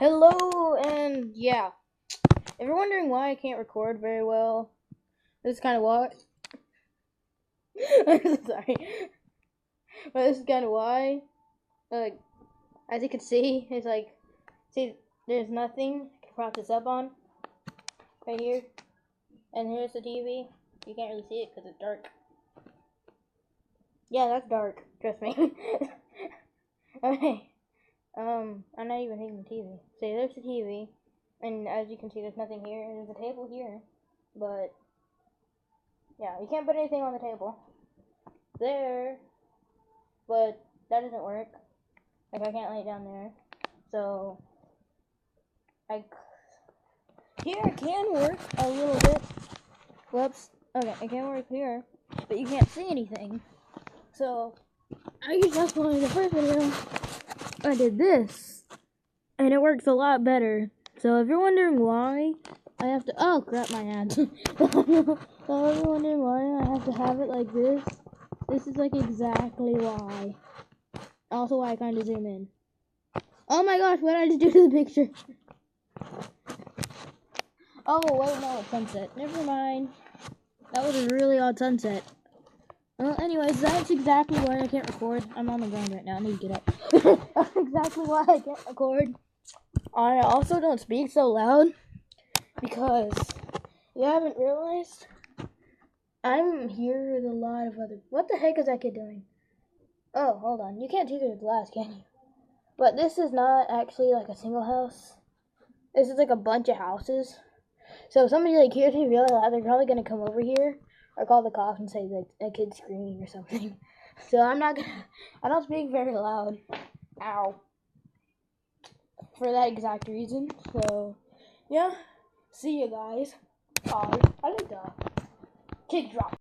Hello, and yeah, if you're wondering why I can't record very well, this is kind of why. Sorry, but this is kind of why. Like, as you can see, it's like, see, there's nothing to prop this up on right here, and here's the TV. You can't really see it because it's dark. Yeah, that's dark. Trust me. Okay. I'm not even hitting the TV. So there's the TV, and as you can see, there's nothing here. There's a table here, but yeah, you can't put anything on the table. There, but that doesn't work. Like, I can't lay it down there. So, here it can work a little bit. Whoops. Okay, it can work here, but you can't see anything. So, I used that's why in the first video I did this, and it works a lot better. So if you're wondering why I have to, oh crap, my hands. So if you're wondering why I have to have it like this is like exactly why. Also why I kind of zoom in. Oh my gosh, what did I just do to the picture? Oh wait, no, it's sunset. Never mind. That was a really odd sunset. Well, anyways, that's exactly why I can't record. I'm on the ground right now. I need to get up. That's exactly why I can't record. I also don't speak so loud because you haven't realized I'm here with a lot of other. What the heck is that kid doing? Oh, hold on. You can't see through the glass, can you? But this is not actually like a single house. This is like a bunch of houses. So if somebody like hears me really loud, they're probably gonna come over here or call the cops and say like a kid's screaming or something. So I'm not gonna. I don't speak very loud. Ow. For that exact reason. So yeah. See you guys. Bye. I like the kick drop.